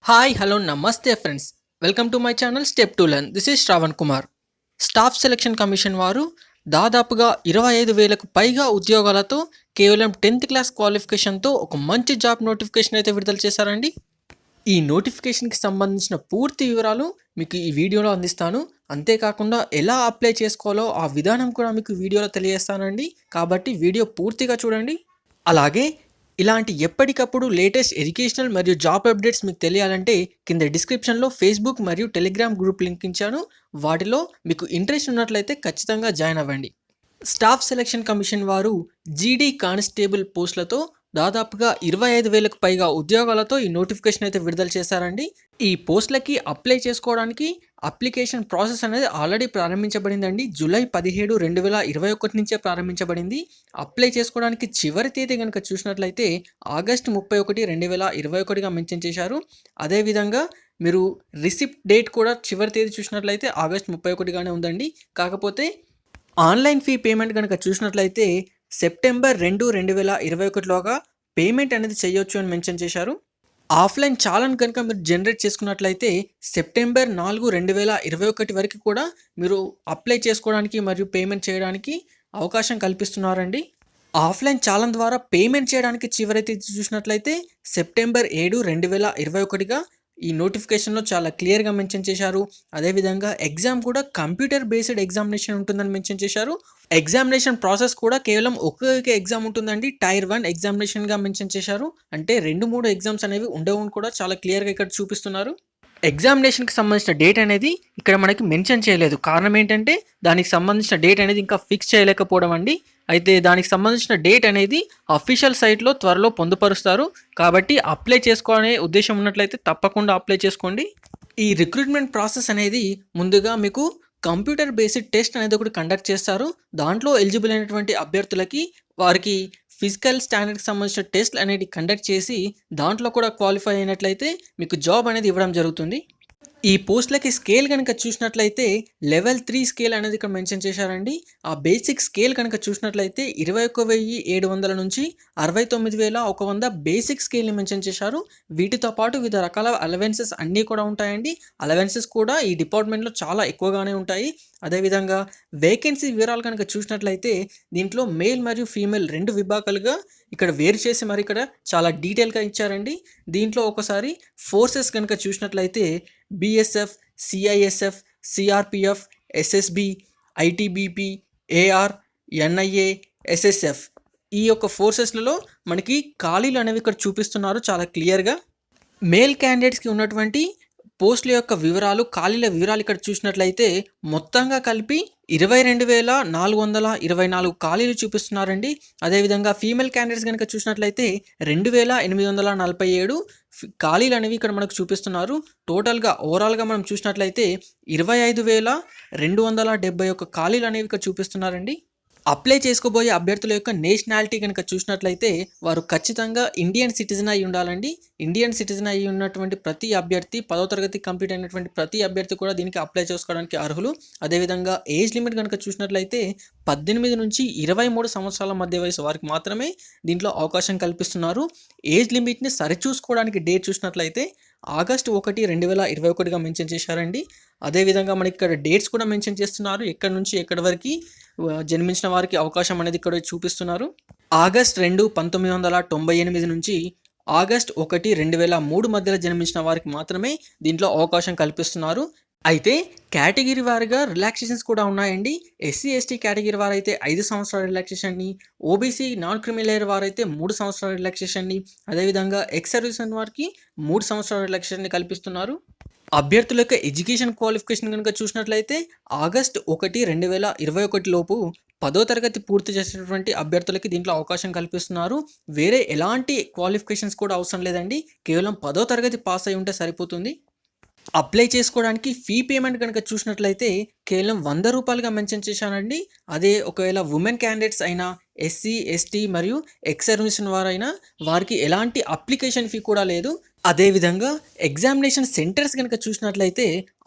Hi hello నమస్తే friends. Welcome to my channel step to learn. This is Shravan Kumar. Staff selection commission వారు దాదాపుగా 25,000కు పైగా ఉద్యోగాలతో కేవలం 10th క్లాస్ క్వాలిఫికేషన్తో ఒక మంచి జాబ్ నోటిఫికేషన్ అయితే విడుదల చేశారండి. ఈ నోటిఫికేషన్కి సంబంధించిన పూర్తి వివరాలు మీకు ఈ వీడియోలో అందిస్తాను. అంతేకాకుండా ఎలా అప్లై చేసుకోవాలో ఆ విధానం కూడా మీకు వీడియోలో తెలియజేస్తానండి. కాబట్టి వీడియో పూర్తిగా చూడండి. అలాగే ఇలాంటి ఎప్పటికప్పుడు లేటెస్ట్ ఎడ్యుకేషనల్ మరియు జాబ్ అప్డేట్స్ మీకు తెలియాలంటే కింద డిస్క్రిప్షన్లో ఫేస్బుక్ మరియు టెలిగ్రామ్ గ్రూప్ లింక్ ఇచ్చాను. వాటిలో మీకు ఇంట్రెస్ట్ ఉన్నట్లయితే ఖచ్చితంగా జాయిన్ అవ్వండి. స్టాఫ్ సెలక్షన్ కమిషన్ వారు జీడీ కానిస్టేబుల్ పోస్టులతో దాదాపుగా 25,000కు పైగా ఉద్యోగాలతో ఈ నోటిఫికేషన్ అయితే విడుదల చేశారండి. ఈ పోస్టులకి అప్లై చేసుకోవడానికి అప్లికేషన్ ప్రాసెస్ అనేది ఆల్రెడీ ప్రారంభించబడిందండి. జూలై 17, 2021 నుంచే ప్రారంభించబడింది. అప్లై చేసుకోవడానికి చివరి తేదీ కనుక చూసినట్లయితే ఆగస్టు 31, 2021గా మెన్షన్ చేశారు. అదేవిధంగా మీరు రిసిప్ట్ డేట్ కూడా చివరి తేదీ చూసినట్లయితే ఆగస్టు 31గానే ఉందండి. కాకపోతే ఆన్లైన్ ఫీ పేమెంట్ కనుక చూసినట్లయితే సెప్టెంబర్ 2, 2021లోగా పేమెంట్ అనేది చేయొచ్చు అని మెన్షన్ చేశారు. ఆఫ్లైన్ చాలాన్ కనుక మీరు జనరేట్ చేసుకున్నట్లయితే సెప్టెంబర్ 4, 2021 వరకు కూడా మీరు అప్లై చేసుకోవడానికి మరియు పేమెంట్ చేయడానికి అవకాశం కల్పిస్తున్నారండి. ఆఫ్లైన్ చాలాన్ ద్వారా పేమెంట్ చేయడానికి చివరి తేదీ చూసినట్లయితే సెప్టెంబర్ 7, 2021గా ఈ నోటిఫికేషన్లో చాలా క్లియర్గా మెన్షన్ చేశారు. అదేవిధంగా ఎగ్జామ్ కూడా కంప్యూటర్ బేస్డ్ ఎగ్జామినేషన్ ఉంటుందని మెన్షన్ చేశారు. ఎగ్జామినేషన్ ప్రాసెస్ కూడా కేవలం ఒకే ఎగ్జామ్ ఉంటుందండి. టైర్ 1 ఎగ్జామినేషన్గా మెన్షన్ చేశారు. అంటే 2-3 ఎగ్జామ్స్ అనేవి ఉండవని కూడా చాలా క్లియర్గా ఇక్కడ చూపిస్తున్నారు. ఎగ్జామినేషన్కి సంబంధించిన డేట్ అనేది ఇక్కడ మనకి మెన్షన్ చేయలేదు. కారణం ఏంటంటే దానికి సంబంధించిన డేట్ అనేది ఇంకా ఫిక్స్ చేయలేకపోవడం అండి. అయితే దానికి సంబంధించిన డేట్ అనేది అఫీషియల్ సైట్లో త్వరలో పొందుపరుస్తారు. కాబట్టి అప్లై చేసుకోవాలనే ఉద్దేశం ఉన్నట్లయితే తప్పకుండా అప్లై చేసుకోండి. ఈ రిక్రూట్మెంట్ ప్రాసెస్ అనేది ముందుగా మీకు కంప్యూటర్ బేస్డ్ టెస్ట్ అనేది ఒకటి కండక్ట్ చేస్తారు. దాంట్లో ఎలిజిబుల్ అయినటువంటి అభ్యర్థులకి వారికి ఫిజికల్ స్టాండర్డ్కి సంబంధించిన టెస్ట్లు అనేది కండక్ట్ చేసి దాంట్లో కూడా క్వాలిఫై అయినట్లయితే మీకు జాబ్ అనేది ఇవ్వడం జరుగుతుంది. ఈ పోస్టులకి స్కేల్ కనుక చూసినట్లయితే లెవెల్ 3 స్కేల్ అనేది ఇక్కడ మెన్షన్ చేశారండి. ఆ బేసిక్ స్కేల్ కనుక చూసినట్లయితే 21,700 నుంచి 69,100 బేసిక్ స్కేల్ని మెన్షన్ చేశారు. వీటితో పాటు వివిధ రకాల అలవెన్సెస్ అన్నీ కూడా ఉంటాయండి. అలవెన్సెస్ కూడా ఈ డిపార్ట్మెంట్లో చాలా ఎక్కువగానే ఉంటాయి. అదేవిధంగా వేకెన్సీ వివరాలు కనుక చూసినట్లయితే దీంట్లో మేల్ మరియు ఫీమేల్ 2 విభాగాలుగా ఇక్కడ వేరు చేసి మరి ఇక్కడ చాలా డీటెయిల్గా ఇచ్చారండి. దీంట్లో ఒకసారి ఫోర్సెస్ కనుక చూసినట్లయితే BSF, CISF, CRPF, SSB, ITBP, AR, NIA, SSF ఈ యొక్క ఫోర్సెస్లలో మనకి ఖాళీలు అనేవి ఇక్కడ చూపిస్తున్నారు చాలా క్లియర్గా. మేల్ క్యాండిడేట్స్కి ఉన్నటువంటి పోస్టుల యొక్క వివరాలు, ఖాళీల వివరాలు ఇక్కడ చూసినట్లయితే మొత్తంగా కలిపి 22,424 ఖాళీలు చూపిస్తున్నారండి. అదేవిధంగా ఫీమేల్ క్యాండిడేట్స్ కనుక చూసినట్లయితే 2,847 ఖాళీలు అనేవి ఇక్కడ మనకు చూపిస్తున్నారు. టోటల్గా ఓవరాల్గా మనం చూసినట్లయితే 25,271 ఖాళీలు అనేవి ఇక్కడ చూపిస్తున్నారండి. అప్లై చేసుకోబోయే అభ్యర్థుల యొక్క నేషనాలిటీ కనుక చూసినట్లయితే వారు ఖచ్చితంగా ఇండియన్ సిటిజన్ అయి ఉండాలండి. ఇండియన్ సిటిజన్ అయి ఉన్నటువంటి ప్రతి అభ్యర్థి 10వ తరగతి కంప్లీట్ అయినటువంటి ప్రతి అభ్యర్థి కూడా దీనికి అప్లై చేసుకోవడానికి అర్హులు. అదేవిధంగా ఏజ్ లిమిట్ కనుక చూసినట్లయితే 18 నుంచి 23 సంవత్సరాల మధ్య వయసు వారికి మాత్రమే దీంట్లో అవకాశం కల్పిస్తున్నారు. ఏజ్ లిమిట్ని సరిచూసుకోవడానికి డేట్ చూసినట్లయితే ఆగస్టు 1, 2021గా మెన్షన్ చేశారండి. అదేవిధంగా మనకి ఇక్కడ డేట్స్ కూడా మెన్షన్ చేస్తున్నారు. ఎక్కడి నుంచి ఎక్కడి వరకు జన్మించిన వారికి అవకాశం అనేది ఇక్కడ చూపిస్తున్నారు. ఆగస్ట్ 2, 1998 నుంచి ఆగస్ట్ 1, 2003 మధ్యలో జన్మించిన వారికి మాత్రమే దీంట్లో అవకాశం కల్పిస్తున్నారు. అయితే కేటగిరీ వారిగా రిలాక్సేషన్స్ కూడా ఉన్నాయండి. ఎస్సీ ఎస్టీ కేటగిరీ వారైతే 5 సంవత్సరాల రిలాక్సేషన్ని, ఓబీసీ నాన్ క్రిమిలేయర్ వారైతే 3 సంవత్సరాల రిలాక్సేషన్ని, అదేవిధంగా ఎక్స్ సర్వీస్మెన్ వారికి 3 సంవత్సరాల రిలాక్సేషన్ని కల్పిస్తున్నారు. అభ్యర్థుల యొక్క ఎడ్యుకేషన్ క్వాలిఫికేషన్ కనుక చూసినట్లయితే ఆగస్ట్ 1, 2021 లోపు 10వ తరగతి పూర్తి చేసినటువంటి అభ్యర్థులకి దీంట్లో అవకాశం కల్పిస్తున్నారు. వేరే ఎలాంటి క్వాలిఫికేషన్స్ కూడా అవసరం లేదండి. కేవలం 10వ తరగతి పాస్ అయి ఉంటే సరిపోతుంది. అప్లై చేసుకోవడానికి ఫీ పేమెంట్ కనుక చూసినట్లయితే కేవలం ₹100గా మెన్షన్ చేశానండి. అదే ఒకవేళ ఉమెన్ క్యాండిడేట్స్ అయినా, ఎస్సీ ఎస్టీ మరియు ఎక్స్ సర్వీస్మెన్ వారైనా వారికి ఎలాంటి అప్లికేషన్ ఫీ కూడా లేదు. అదేవిధంగా ఎగ్జామినేషన్ సెంటర్స్ కనుక చూసినట్లయితే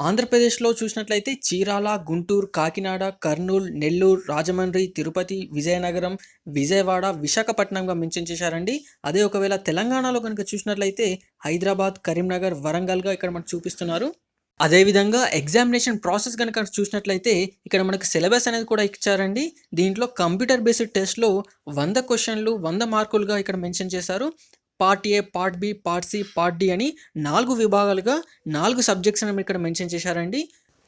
ఆంధ్రప్రదేశ్లో చూసినట్లయితే చీరాల, గుంటూరు, కాకినాడ, కర్నూలు, నెల్లూరు, రాజమండ్రి, తిరుపతి, విజయనగరం, విజయవాడ, విశాఖపట్నంగా మెన్షన్ చేశారండి. అదే ఒకవేళ తెలంగాణలో కనుక చూసినట్లయితే హైదరాబాద్, కరీంనగర్, వరంగల్గా ఇక్కడ మనకు చూపిస్తున్నారు. అదేవిధంగా ఎగ్జామినేషన్ ప్రాసెస్ కనుక చూసినట్లయితే ఇక్కడ మనకు సిలబస్ అనేది కూడా ఇచ్చారండి. దీంట్లో కంప్యూటర్ బేస్డ్ టెస్ట్‌లో 100 క్వెషన్లు 100 మార్కులుగా ఇక్కడ మెన్షన్ చేశారు. Part A, part B, part C, part D అని 4 విభాగాలుగా 4 సబ్జెక్ట్స్ అని ఇక్కడ మెన్షన్ చేశారండి.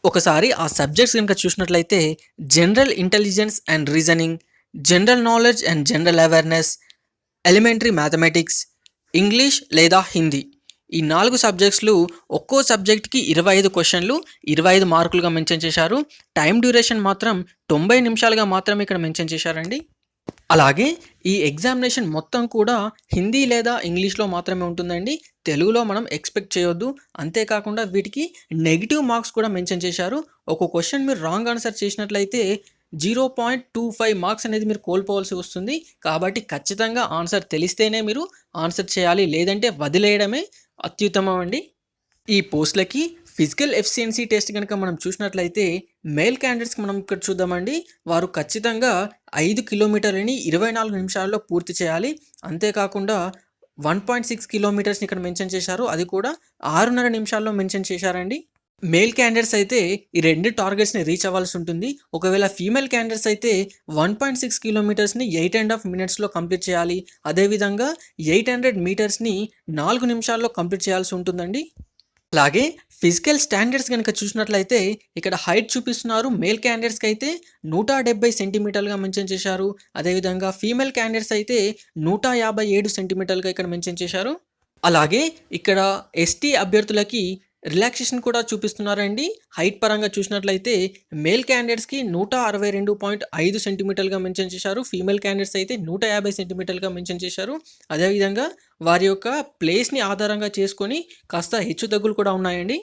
ఒకసారి ఆ సబ్జెక్ట్స్ కనుక చూసినట్లయితే general intelligence and reasoning, general knowledge and general awareness, elementary mathematics, English లేదా హిందీ. ఈ 4 సబ్జెక్ట్స్‌లు ఒక్కో సబ్జెక్ట్‌కి 25 క్వెషన్లు 25 మార్కులుగా మెన్షన్ చేశారు. టైం డ్యూరేషన్ మాత్రం 90 నిమిషాలుగా మాత్రమే ఇక్కడ మెన్షన్ చేశారండి. అలాగే ఈ ఎగ్జామినేషన్ మొత్తం కూడా హిందీ లేదా ఇంగ్లీష్‌లో మాత్రమే ఉంటుందండి. తెలుగులో మనం ఎక్స్‌పెక్ట్ చేయొద్దు. అంతేకాకుండా వీటికి నెగెటివ్ మార్క్స్ కూడా మెన్షన్ చేశారు. ఒక క్వెషన్ మీరు రాంగ్ ఆన్సర్ చేసినట్లయితే 0.25 మార్క్స్ అనేది మీరు కోల్పోవాల్సి వస్తుంది. కాబట్టి ఖచ్చితంగా ఆన్సర్ తెలిస్తేనే మీరు ఆన్సర్ చేయాలి. లేదంటే వదిలేయడమే అత్యుత్తమం అండి. ఈ పోస్ట్‌లకి ఫిజికల్ ఎఫిషియన్సీ టెస్ట్ గనుక మనం చూసినట్లయితే మేల్ క్యాండిడేట్స్‌కి మనం ఇక్కడ చూద్దామండి. వారు ఖచ్చితంగా 5 కిలోమీటర్లని 24 నిమిషాల్లో పూర్తి చేయాలి. అంతేకాకుండా 1.6 కిలోమీటర్స్‌ని ఇక్కడ మెన్షన్ చేశారు. అది కూడా 6:30 నిమిషాల్లో మెన్షన్ చేశారండి. మేల్ క్యాండిడేట్స్ అయితే ఈ 2 టార్గెట్స్‌ని రీచ్ అవ్వాల్సి ఉంటుంది. ఒకవేళ ఫీమేల్ క్యాండిడేట్స్ అయితే 1.6 కిలోమీటర్స్‌ని 8½ మినిట్స్‌లో కంప్లీట్ చేయాలి. అదేవిధంగా 800 మీటర్స్‌ని 4 నిమిషాల్లో కంప్లీట్ చేయాల్సి ఉంటుందండి. అలాగే ఫిజికల్ స్టాండర్డ్స్ కనుక చూసినట్లయితే ఇక్కడ హైట్ చూపిస్తున్నారు. మేల్ క్యాండిడేట్స్‌కి అయితే 170 సెంటీమీటర్లుగా మెన్షన్ చేశారు. అదేవిధంగా ఫీమేల్ క్యాండిడేట్స్ అయితే 157 సెంటీమీటర్లుగా ఇక్కడ మెన్షన్ చేశారు. అలాగే ఇక్కడ ఎస్టీ అభ్యర్థులకి రిలాక్సేషన్ కూడా చూపిస్తున్నారండి. హైట్ పరంగా చూసినట్లయితే మేల్ క్యాండిడేట్స్‌కి 162.5 సెంటీమీటర్లుగా మెన్షన్ చేశారు. ఫీమేల్ క్యాండిడేట్స్ అయితే 150 సెంటీమీటర్లుగా మెన్షన్ చేశారు. అదేవిధంగా వారి యొక్క ప్లేస్‌ని ఆధారంగా చేసుకొని కాస్త హెచ్చుతగ్గులు కూడా ఉన్నాయండి.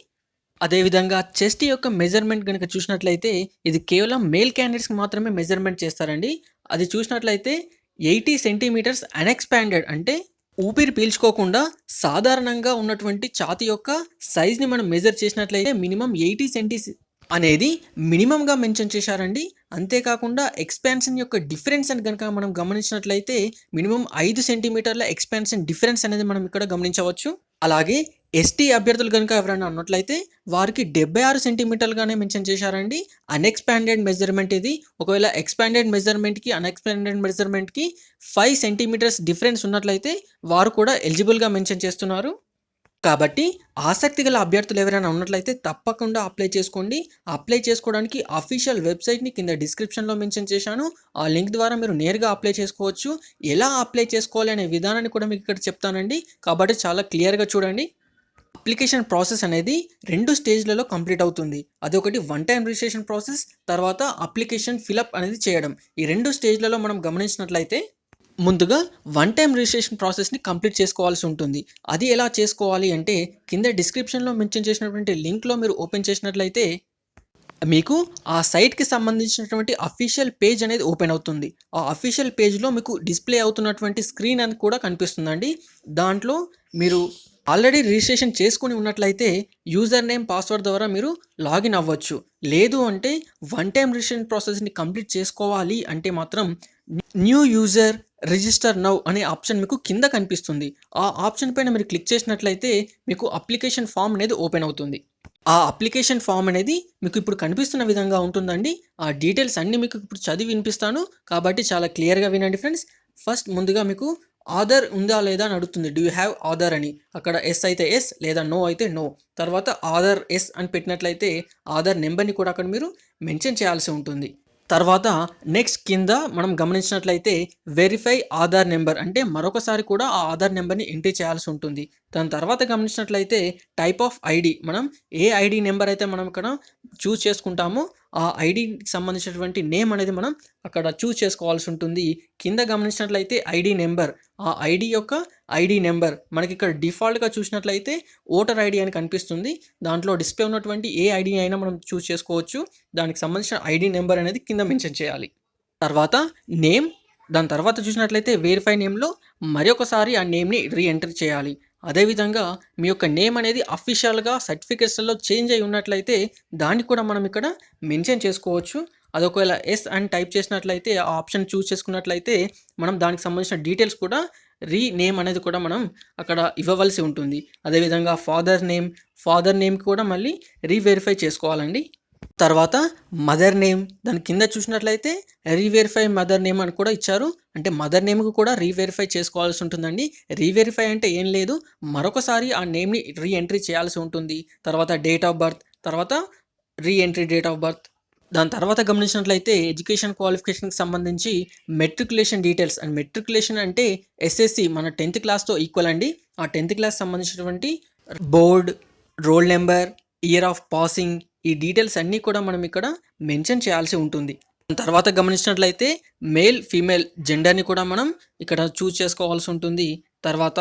అదేవిధంగా చెస్ట్ యొక్క మెజర్మెంట్ గనుక చూసినట్లయితే ఇది కేవలం మేల్ క్యాండిడేట్స్‌కి మాత్రమే మెజర్మెంట్ చేస్తారండి. అది చూసినట్లయితే 80 సెంటీమీటర్స్ అన్‌ఎక్స్‌పాండెడ్ అంటే ఊపిరి పీల్చుకోకుండా సాధారణంగా ఉన్నటువంటి ఛాతీ యొక్క సైజ్‌ని మనం మెజర్ చేసినట్లయితే మినిమమ్ 80 సెంటీస్ అనేది మినిమమ్‌గా మెన్షన్ చేశారండి. అంతేకాకుండా ఎక్స్పాన్షన్ యొక్క డిఫరెన్స్ అని గనుక మనం గమనించినట్లయితే మినిమమ్ 5 సెంటీమీటర్ల ఎక్స్పాన్షన్ డిఫరెన్స్ అనేది మనం ఇక్కడ గమనించవచ్చు. అలాగే ఎస్టీ అభ్యర్థులు కనుక ఎవరైనా ఉన్నట్లయితే వారికి 76 సెంటీమీటర్లుగానే మెన్షన్ చేశారండి. అన్‌ఎక్స్‌పాండెడ్ మెజర్మెంట్ ఇది. ఒకవేళ ఎక్స్‌పాండెడ్ మెజర్మెంట్‌కి, అన్‌ఎక్స్‌పాండెడ్ మెజర్మెంట్‌కి 5 సెంటీమీటర్స్ డిఫరెన్స్ ఉన్నట్లయితే వారు కూడా ఎలిజిబుల్‌గా మెన్షన్ చేస్తున్నారు. కాబట్టి ఆసక్తి గల అభ్యర్థులు ఎవరైనా ఉన్నట్లయితే తప్పకుండా అప్లై చేసుకోండి. అప్లై చేసుకోవడానికి అఫీషియల్ వెబ్సైట్‌ని కింద డిస్క్రిప్షన్‌లో మెన్షన్ చేశాను. ఆ లింక్ ద్వారా మీరు నేరుగా అప్లై చేసుకోవచ్చు. ఎలా అప్లై చేసుకోవాలి అనే విధానాన్ని కూడా మీకు ఇక్కడ చెప్తానండి. కాబట్టి చాలా క్లియర్‌గా చూడండి. అప్లికేషన్ ప్రాసెస్ అనేది 2 స్టేజ్‌లలో కంప్లీట్ అవుతుంది. అదొకటి వన్ టైమ్ రిజిస్ట్రేషన్ ప్రాసెస్, తర్వాత అప్లికేషన్ ఫిలప్ అనేది చేయడం. ఈ 2 స్టేజ్‌లలో మనం గమనించినట్లయితే ముందుగా వన్ టైమ్ రిజిస్ట్రేషన్ ప్రాసెస్‌ని కంప్లీట్ చేసుకోవాల్సి ఉంటుంది. అది ఎలా చేసుకోవాలి అంటే కింద డిస్క్రిప్షన్‌లో మెన్షన్ చేసినటువంటి లింక్‌లో మీరు ఓపెన్ చేసినట్లయితే మీకు ఆ సైట్‌కి సంబంధించినటువంటి అఫీషియల్ పేజ్ అనేది ఓపెన్ అవుతుంది. ఆ అఫీషియల్ పేజ్‌లో మీకు డిస్‌ప్లే అవుతున్నటువంటి స్క్రీన్ అని కూడా కనిపిస్తుందండి. దాంట్లో మీరు ఆల్రెడీ రిజిస్ట్రేషన్ చేసుకొని ఉన్నట్లయితే యూజర్ నేమ్, పాస్వర్డ్ ద్వారా మీరు లాగిన్ అవ్వచ్చు. లేదు అంటే వన్ టైమ్ రిజిస్ట్రేషన్ ప్రాసెస్‌ని కంప్లీట్ చేసుకోవాలి అంటే మాత్రం న్యూ యూజర్ రిజిస్టర్ నౌ అనే ఆప్షన్ మీకు కింద కనిపిస్తుంది. ఆ ఆప్షన్ పైన మీరు క్లిక్ చేసినట్లయితే మీకు అప్లికేషన్ ఫామ్ అనేది ఓపెన్ అవుతుంది. ఆ అప్లికేషన్ ఫామ్ అనేది మీకు ఇప్పుడు కనిపిస్తున్న విధంగా ఉంటుందండి. ఆ డీటెయిల్స్ అన్నీ మీకు ఇప్పుడు చదివి వినిపిస్తాను. కాబట్టి చాలా క్లియర్‌గా వినండి ఫ్రెండ్స్. ఫస్ట్ ముందుగా మీకు ఆధార్ ఉందా లేదా అని అడుగుతుంది. డూ యూ హ్యావ్ ఆధార్ అని. అక్కడ ఎస్ అయితే ఎస్, లేదా నో అయితే నో. తర్వాత ఆధార్ ఎస్ అని పెట్టినట్లయితే ఆధార్ నెంబర్‌ని కూడా అక్కడ మీరు మెన్షన్ చేయాల్సి ఉంటుంది. తర్వాత నెక్స్ట్ కింద మనం గమనించినట్లయితే వెరిఫై ఆధార్ నెంబర్ అంటే మరొకసారి కూడా ఆ ఆధార్ నెంబర్‌ని ఎంట్రీ చేయాల్సి ఉంటుంది. దాని తర్వాత గమనించినట్లయితే టైప్ ఆఫ్ ఐడి, మనం ఏ ఐడి నెంబర్ అయితే మనం ఇక్కడ చూజ్ చేసుకుంటామో ఆ ఐడికి సంబంధించినటువంటి నేమ్ అనేది మనం అక్కడ చూజ్ చేసుకోవాల్సి ఉంటుంది. కింద గమనించినట్లయితే ఐడి నెంబర్, ఆ ఐడి యొక్క ఐడి నెంబర్ మనకి ఇక్కడ డిఫాల్ట్‌గా చూసినట్లయితే ఓటర్ ఐడి అని కనిపిస్తుంది. దాంట్లో డిస్ప్లే ఉన్నటువంటి ఏ ఐడి అయినా మనం చూజ్ చేసుకోవచ్చు. దానికి సంబంధించిన ఐడి నెంబర్ అనేది కింద మెన్షన్ చేయాలి. తర్వాత నేమ్, దాని తర్వాత చూసినట్లయితే వెరిఫై నేమ్‌లో మరొకసారి ఆ నేమ్‌ని రీ ఎంటర్ చేయాలి. అదేవిధంగా మీ యొక్క నేమ్ అనేది అఫీషియల్‌గా సర్టిఫికేట్స్‌లో చేంజ్ అయ్యి ఉన్నట్లయితే దాన్ని కూడా మనం ఇక్కడ మెన్షన్ చేసుకోవచ్చు. అది ఒకవేళ యెస్ అని టైప్ చేసినట్లయితే ఆ ఆప్షన్ చూజ్ చేసుకున్నట్లయితే మనం దానికి సంబంధించిన డీటెయిల్స్ కూడా రీనేమ్ అనేది కూడా మనం అక్కడ ఇవ్వవలసి ఉంటుంది. అదేవిధంగా ఫాదర్ నేమ్‌కి కూడా మళ్ళీ రీవెరిఫై చేసుకోవాలండి. తర్వాత మదర్ నేమ్ దాని కింద చూసినట్లయితే రీవెరిఫై మదర్ నేమ్ అని కూడా ఇచ్చారు. అంటే మదర్ నేమ్‌కి కూడా రీవెరిఫై చేసుకోవాల్సి ఉంటుందండి. రీవెరిఫై అంటే ఏం లేదు, మరొకసారి ఆ నేమ్‌ని ఎంట్రీ చేయాల్సి ఉంటుంది. తర్వాత డేట్ ఆఫ్ బర్త్, తర్వాత ఎంట్రీ డేట్ ఆఫ్ బర్త్. దాని తర్వాత గమనించినట్లయితే ఎడ్యుకేషన్ క్వాలిఫికేషన్‌కి సంబంధించి మెట్రిక్యులేషన్ డీటెయిల్స్ అండ్ మెట్రిక్యులేషన్ అంటే ఎస్ఎస్‌సి మన 10th క్లాస్‌తో ఈక్వల్ అండి. ఆ 10th క్లాస్ సంబంధించినటువంటి board, roll number, year of passing ఈ డీటెయిల్స్ అన్నీ కూడా మనం ఇక్కడ మెన్షన్ చేయాల్సి ఉంటుంది. తర్వాత గమనించినట్లయితే మేల్, ఫీమేల్ జెండర్‌ని కూడా మనం ఇక్కడ చూజ్ చేసుకోవాల్సి ఉంటుంది. తర్వాత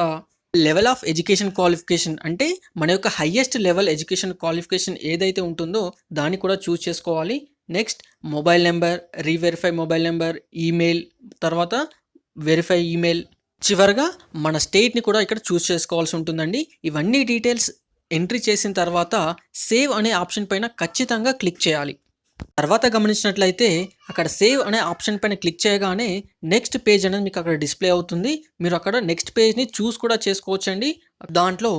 లెవెల్ ఆఫ్ ఎడ్యుకేషన్ క్వాలిఫికేషన్ అంటే మన యొక్క హైయెస్ట్ లెవెల్ ఎడ్యుకేషన్ క్వాలిఫికేషన్ ఏదైతే ఉంటుందో దాన్ని కూడా చూజ్ చేసుకోవాలి. Next mobile number, reverify mobile number, email, తర్వాత వెరిఫై ఈమెయిల్, చివరగా మన స్టేట్‌ని కూడా ఇక్కడ చూజ్ చేసుకోవాల్సి ఉంటుందండి. ఇవన్నీ డీటెయిల్స్ ఎంట్రీ చేసిన తర్వాత సేవ్ అనే ఆప్షన్ పైన ఖచ్చితంగా క్లిక్ చేయాలి. తర్వాత గమనించినట్లయితే అక్కడ సేవ్ అనే ఆప్షన్ పైన క్లిక్ చేయగానే నెక్స్ట్ పేజ్ అనేది మీకు అక్కడ డిస్ప్లే అవుతుంది. మీరు అక్కడ నెక్స్ట్ పేజ్ని చూస్ కూడా చేసుకోవచ్చండి. దాంట్లో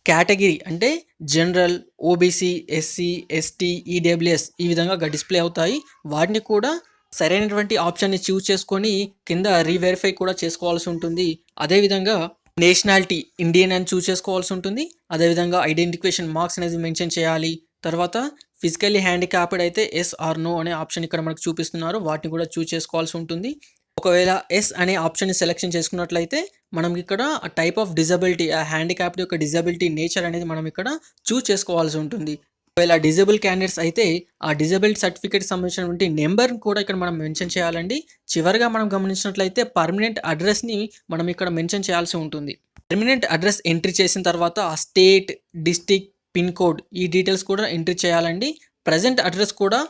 కేటగిరీ అంటే general, OBC, SC, ST, EWS ఈ విధంగా డిస్ప్లే అవుతాయి. వాటిని కూడా సరైనటువంటి ఆప్షన్ని చూస్ చేసుకొని కింద రీవెరిఫై కూడా చేసుకోవాల్సి ఉంటుంది. అదేవిధంగా నేషనాలిటీ ఇండియన్ అని చూస్ చేసుకోవాల్సి ఉంటుంది. అదేవిధంగా ఐడెంటిఫికేషన్ మార్క్స్ అనేది మెన్షన్ చేయాలి. తర్వాత ఫిజికల్లీ హ్యాండిక్యాప్డ్ అయితే ఎస్ ఆర్ నో అనే ఆప్షన్ ఇక్కడ మనకు చూపిస్తున్నారు. వాటిని కూడా చూస్ చేసుకోవాల్సి ఉంటుంది. ఒకవేళ ఎస్ అనే ఆప్షన్ని సెలెక్షన్ చేసుకున్నట్లయితే మనం ఇక్కడ టైప్ ఆఫ్ డిజబిలిటీ, ఆ హ్యాండిక్యాప్డ్ యొక్క డిజబిలిటీ నేచర్ అనేది మనం ఇక్కడ చూస్ చేసుకోవాల్సి ఉంటుంది. ఒకవేళ డిజేబుల్ క్యాండిడేట్స్ అయితే ఆ డిజేబుల్డ్ సర్టిఫికేట్ సంబంధించినటువంటి నెంబర్ని కూడా ఇక్కడ మనం మెన్షన్ చేయాలండి. చివరిగా మనం గమనించినట్లయితే పర్మనెంట్ అడ్రస్ని మనం ఇక్కడ మెన్షన్ చేయాల్సి ఉంటుంది. పర్మనెంట్ అడ్రస్ ఎంట్రీ చేసిన తర్వాత ఆ స్టేట్, డిస్టిక్, పిన్ కోడ్ ఈ డీటెయిల్స్ కూడా ఎంట్రీ చేయాలండి. ప్రజెంట్ అడ్రస్ కూడా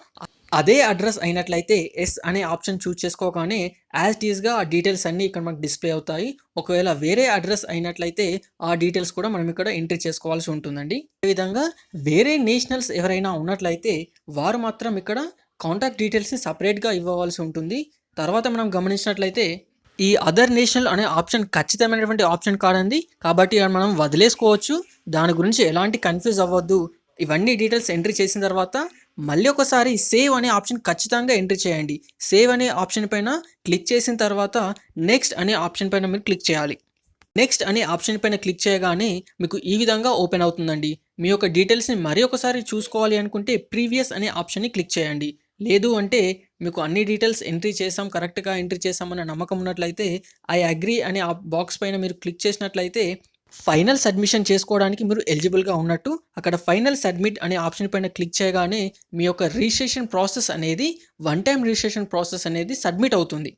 అదే అడ్రస్ అయినట్లయితే ఎస్ అనే ఆప్షన్ చూస్ చేసుకోగానే యాజ్ ఇట్ ఈస్గా ఆ డీటెయిల్స్ అన్నీ ఇక్కడ మనకు డిస్ప్లే అవుతాయి. ఒకవేళ వేరే అడ్రస్ అయినట్లయితే ఆ డీటెయిల్స్ కూడా మనం ఇక్కడ ఎంట్రీ చేసుకోవాల్సి ఉంటుందండి. అదేవిధంగా వేరే నేషనల్స్ ఎవరైనా ఉన్నట్లయితే వారు మాత్రం ఇక్కడ కాంటాక్ట్ డీటెయిల్స్ని సపరేట్గా ఇవ్వవలసి ఉంటుంది. తర్వాత మనం గమనించినట్లయితే ఈ అదర్ నేషనల్ అనే ఆప్షన్ ఖచ్చితమైనటువంటి ఆప్షన్ కాదండి. కాబట్టి మనం వదిలేసుకోవచ్చు. దాని గురించి ఎలాంటి కన్ఫ్యూజ్ అవ్వద్దు. ఇవన్నీ డీటెయిల్స్ ఎంట్రీ చేసిన తర్వాత మళ్ళీ ఒకసారి సేవ్ అనే ఆప్షన్ ఖచ్చితంగా ఎంట్రీ చేయండి. సేవ్ అనే ఆప్షన్ పైన క్లిక్ చేసిన తర్వాత నెక్స్ట్ అనే ఆప్షన్ పైన మీరు క్లిక్ చేయాలి. నెక్స్ట్ అనే ఆప్షన్ పైన క్లిక్ చేయగానే మీకు ఈ విధంగా ఓపెన్ అవుతుందండి. మీ యొక్క డీటెయిల్స్ని మరి ఒకసారి చూసుకోవాలి అనుకుంటే ప్రీవియస్ అనే ఆప్షన్ని క్లిక్ చేయండి. లేదు అంటే మీకు అన్ని డీటెయిల్స్ ఎంట్రీ చేసాం, కరెక్ట్గా ఎంట్రీ చేసామన్న నమ్మకం ఉన్నట్లయితే ఐ అగ్రీ అనే ఆ బాక్స్ పైన మీరు క్లిక్ చేసినట్లయితే ఫైనల్ సబ్మిషన్ చేసుకోవడానికి మీరు ఎలిజిబుల్గా ఉన్నట్టు. అక్కడ ఫైనల్ సబ్మిట్ అనే ఆప్షన్ పైన క్లిక్ చేయగానే మీ యొక్క రిజిస్ట్రేషన్ ప్రాసెస్ అనేది వన్ టైం రిజిస్ట్రేషన్ ప్రాసెస్ అనేది సబ్మిట్ అవుతుంది.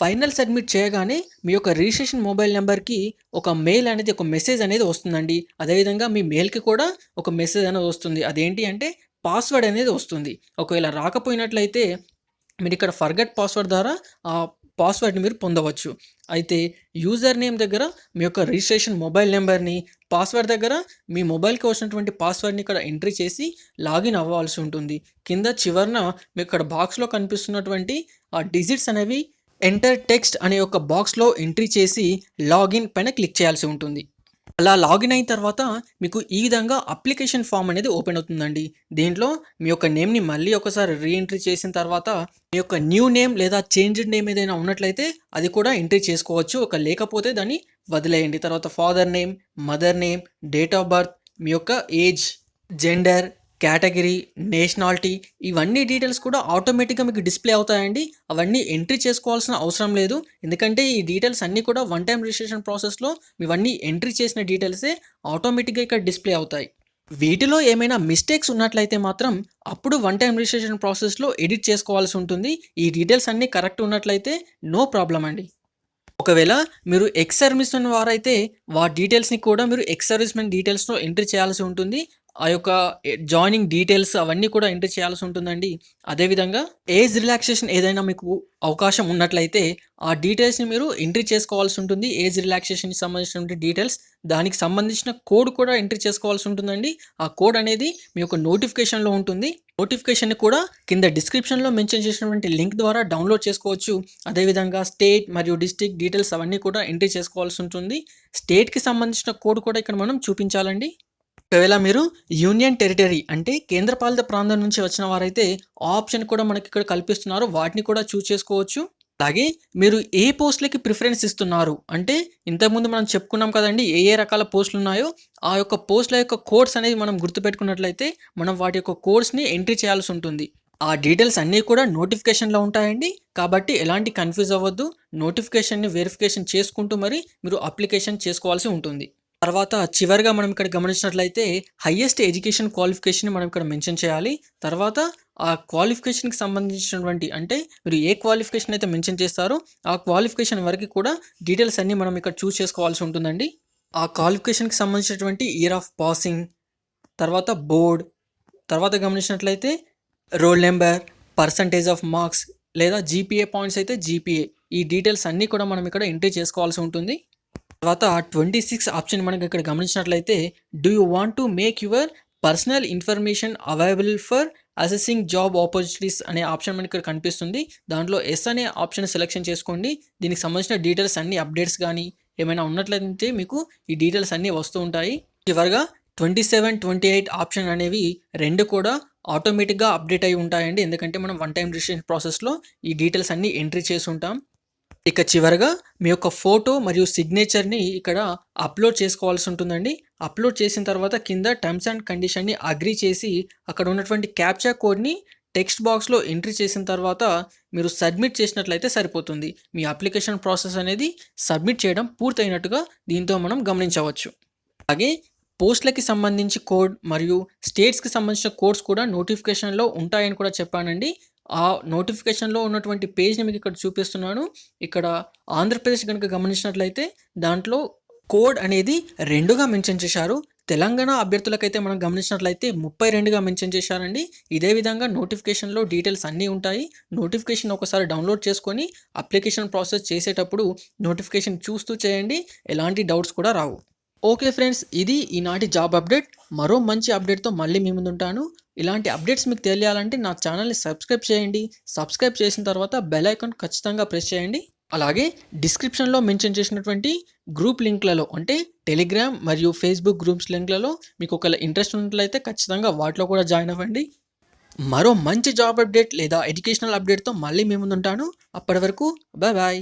ఫైనల్ సబ్మిట్ చేయగానే మీ యొక్క రిజిస్ట్రేషన్ మొబైల్ నెంబర్కి ఒక మెయిల్ అనేది, ఒక మెసేజ్ అనేది వస్తుందండి. అదేవిధంగా మీ మెయిల్కి కూడా ఒక మెసేజ్ అనేది వస్తుంది. అదేంటి అంటే పాస్వర్డ్ అనేది వస్తుంది. ఒకవేళ రాకపోయినట్లయితే మీరు ఇక్కడ ఫర్గెట్ పాస్వర్డ్ ద్వారా ఆ పాస్వర్డ్ని మీరు పొందవచ్చు. అయితే యూజర్ నేమ్ దగ్గర మీ యొక్క రిజిస్ట్రేషన్ మొబైల్ నెంబర్ని, పాస్వర్డ్ దగ్గర మీ మొబైల్కి వచ్చినటువంటి పాస్వర్డ్ని ఇక్కడ ఎంట్రీ చేసి లాగిన్ అవ్వాల్సి ఉంటుంది. కింద చివరన మీకు ఇక్కడ బాక్స్లో కనిపిస్తున్నటువంటి ఆ డిజిట్స్ అనేవి ఎంటర్ టెక్స్ట్ అనే ఒక బాక్స్లో ఎంట్రీ చేసి లాగిన్ పైన క్లిక్ చేయాల్సి ఉంటుంది. అలా లాగిన్ అయిన తర్వాత మీకు ఈ విధంగా అప్లికేషన్ ఫామ్ అనేది ఓపెన్ అవుతుందండి. దీంట్లో మీ యొక్క నేమ్ని మళ్ళీ ఒకసారి రీఎంట్రీ చేసిన తర్వాత మీ యొక్క న్యూ నేమ్ లేదా చేంజ్డ్ నేమ్ ఏదైనా ఉన్నట్లయితే అది కూడా ఎంట్రీ చేసుకోవచ్చు. ఒక లేకపోతే దాన్ని వదిలేయండి. తర్వాత father name, mother name, date of birth, మీ యొక్క ఏజ్, జెండర్, కేటగిరీ, నేషనాలిటీ ఇవన్నీ డీటెయిల్స్ కూడా ఆటోమేటిక్గా మీకు డిస్ప్లే అవుతాయండి. అవన్నీ ఎంట్రీ చేసుకోవాల్సిన అవసరం లేదు. ఎందుకంటే ఈ డీటెయిల్స్ అన్నీ కూడా వన్ టైం రిజిస్ట్రేషన్ ప్రాసెస్లో ఇవన్నీ ఎంట్రీ చేసిన డీటెయిల్సే ఆటోమేటిక్గా ఇక్కడ డిస్ప్లే అవుతాయి. వీటిలో ఏమైనా మిస్టేక్స్ ఉన్నట్లయితే మాత్రం అప్పుడు వన్ టైం రిజిస్ట్రేషన్ ప్రాసెస్లో ఎడిట్ చేసుకోవాల్సి ఉంటుంది. ఈ డీటెయిల్స్ అన్నీ కరెక్ట్ ఉన్నట్లయితే నో ప్రాబ్లం అండి. ఒకవేళ మీరు ఎక్స్ సర్వీస్మెన్ వారైతే డీటెయిల్స్ని కూడా మీరు ఎక్స్ సర్వీస్మెన్ డీటెయిల్స్లో ఎంట్రీ చేయాల్సి ఉంటుంది. ఆ యొక్క జాయినింగ్ డీటెయిల్స్ అవన్నీ కూడా ఎంట్రీ చేయాల్సి ఉంటుందండి. అదేవిధంగా ఏజ్ రిలాక్సేషన్ ఏదైనా మీకు అవకాశం ఉన్నట్లయితే ఆ డీటెయిల్స్‌ని మీరు ఎంట్రీ చేసుకోవాల్సి ఉంటుంది. ఏజ్ రిలాక్సేషన్‌కి సంబంధించినటువంటి డీటెయిల్స్, దానికి సంబంధించిన కోడ్ కూడా ఎంట్రీ చేసుకోవాల్సి ఉంటుందండి. ఆ కోడ్ అనేది మీ యొక్క నోటిఫికేషన్‌లో ఉంటుంది. నోటిఫికేషన్‌ని కూడా కింద డిస్క్రిప్షన్‌లో మెన్షన్ చేసినటువంటి లింక్ ద్వారా డౌన్‌లోడ్ చేసుకోవచ్చు. అదేవిధంగా స్టేట్ మరియు డిస్ట్రిక్ట్ డీటెయిల్స్ అవన్నీ కూడా ఎంట్రీ చేసుకోవాల్సి ఉంటుంది. స్టేట్‌కి సంబంధించిన కోడ్ కూడా ఇక్కడ మనం చూపించాలండి. ఒకవేళ మీరు యూనియన్ టెరిటరీ అంటే కేంద్రపాలిత ప్రాంతం నుంచి వచ్చిన వారైతే ఆ ఆప్షన్ కూడా మనకి ఇక్కడ కల్పిస్తున్నారు. వాటిని కూడా చూజ్ చేసుకోవచ్చు. అలాగే మీరు ఏ పోస్ట్‌లకి ప్రిఫరెన్స్ ఇస్తున్నారు అంటే ఇంతకుముందు మనం చెప్పుకున్నాం కదండీ! ఏ ఏ రకాల పోస్టులు ఉన్నాయో ఆ యొక్క పోస్ట్‌ల యొక్క కోడ్స్ అనేవి మనం గుర్తుపెట్టుకున్నట్లయితే మనం వాటి యొక్క కోడ్స్‌ని ఎంట్రీ చేయాల్సి ఉంటుంది. ఆ డీటెయిల్స్ అన్నీ కూడా నోటిఫికేషన్‌లో ఉంటాయండి. కాబట్టి ఎలాంటి కన్‌ఫ్యూజ్ అవ్వద్దు. నోటిఫికేషన్‌ని వెరిఫికేషన్ చేసుకుంటూ మరి మీరు అప్లికేషన్ చేసుకోవాల్సి ఉంటుంది. తర్వాత చివరిగా మనం ఇక్కడ గమనించినట్లయితే హైయెస్ట్ ఎడ్యుకేషన్ క్వాలిఫికేషన్ మనం ఇక్కడ మెన్షన్ చేయాలి. తర్వాత ఆ క్వాలిఫికేషన్‌కి సంబంధించినటువంటి అంటే మీరు ఏ క్వాలిఫికేషన్ అయితే మెన్షన్ చేస్తారో ఆ క్వాలిఫికేషన్ వరకు కూడా డీటెయిల్స్ అన్నీ మనం ఇక్కడ చూజ్ చేసుకోవాల్సి ఉంటుందండి. ఆ క్వాలిఫికేషన్‌కి సంబంధించినటువంటి ఇయర్ ఆఫ్ పాసింగ్, తర్వాత బోర్డ్, తర్వాత గమనించినట్లయితే roll number, percentage of marks లేదా జీపీఏ పాయింట్స్ అయితే జీపీఏ, ఈ డీటెయిల్స్ అన్నీ కూడా మనం ఇక్కడ ఎంట్రీ చేసుకోవాల్సి ఉంటుంది. తర్వాత 26 ఆప్షన్ మనకి ఇక్కడ గమనించినట్లయితే do you want to make your personal information available for assessing job opportunities అనే ఆప్షన్ మనకి ఇక్కడ కనిపిస్తుంది. దాంట్లో ఎస్ అనే ఆప్షన్ సెలెక్షన్ చేసుకోండి. దీనికి సంబంధించిన డీటెయిల్స్ అన్ని అప్డేట్స్ కానీ ఏమైనా ఉన్నట్లయితే మీకు ఈ డీటెయిల్స్ అన్నీ వస్తూ ఉంటాయి. చివరిగా 27, 28 ఆప్షన్ అనేవి రెండు కూడా ఆటోమేటిక్గా అప్డేట్ అయి ఉంటాయండి. ఎందుకంటే మనం వన్ టైం రిజిస్ట్రేషన్ ప్రాసెస్లో ఈ డీటెయిల్స్ అన్నీ ఎంట్రీ చేసి ఉంటాం. ఇక చివరగా మీ యొక్క ఫోటో మరియు సిగ్నేచర్ని ఇక్కడ అప్లోడ్ చేసుకోవాల్సి ఉంటుందండి. అప్లోడ్ చేసిన తర్వాత కింద టర్మ్స్ అండ్ కండిషన్ని అగ్రీ చేసి అక్కడ ఉన్నటువంటి క్యాప్చా కోడ్ని టెక్స్ట్ బాక్స్లో ఎంట్రీ చేసిన తర్వాత మీరు సబ్మిట్ చేసినట్లయితే సరిపోతుంది. మీ అప్లికేషన్ ప్రాసెస్ అనేది సబ్మిట్ చేయడం పూర్తయినట్టుగా దీంతో మనం గమనించవచ్చు. అలాగే పోస్ట్లకి సంబంధించి కోడ్ మరియు స్టేట్స్కి సంబంధించిన కోడ్స్ కూడా నోటిఫికేషన్లో ఉంటాయని కూడా చెప్పానండి. ఆ నోటిఫికేషన్లో ఉన్నటువంటి పేజ్ని మీకు ఇక్కడ చూపిస్తున్నాను. ఇక్కడ ఆంధ్రప్రదేశ్ కనుక గమనించినట్లయితే దాంట్లో కోడ్ అనేది 2గా మెన్షన్ చేశారు. తెలంగాణ అభ్యర్థులకైతే మనం గమనించినట్లయితే 32గా మెన్షన్ చేశారండి. ఇదే విధంగా నోటిఫికేషన్లో డీటెయిల్స్ అన్నీ ఉంటాయి. నోటిఫికేషన్ ఒకసారి డౌన్లోడ్ చేసుకొని అప్లికేషన్ ప్రాసెస్ చేసేటప్పుడు నోటిఫికేషన్ చూస్తూ చేయండి. ఎలాంటి డౌట్స్ కూడా రావు. ఓకే ఫ్రెండ్స్, ఇది ఈనాటి జాబ్ అప్డేట్. మరో మంచి అప్డేట్తో మళ్ళీ మీ ముందు ఉంటాను. ఇలాంటి అప్డేట్స్ మీకు తెలియాలంటే నా ఛానల్ని సబ్స్క్రైబ్ చేయండి. సబ్స్క్రైబ్ చేసిన తర్వాత బెల్ ఐకాన్ ఖచ్చితంగా ప్రెస్ చేయండి. అలాగే డిస్క్రిప్షన్లో మెన్షన్ చేసినటువంటి గ్రూప్ లింక్లలో అంటే టెలిగ్రామ్ మరియు ఫేస్బుక్ గ్రూప్స్ లింక్లలో మీకు ఒకవేళ ఇంట్రెస్ట్ ఉన్నట్లయితే ఖచ్చితంగా వాటిలో కూడా జాయిన్ అవ్వండి. మరో మంచి జాబ్ అప్డేట్ లేదా ఎడ్యుకేషనల్ అప్డేట్తో మళ్ళీ మీ ముందు ఉంటాను. అప్పటి వరకు బాయ్ బాయ్.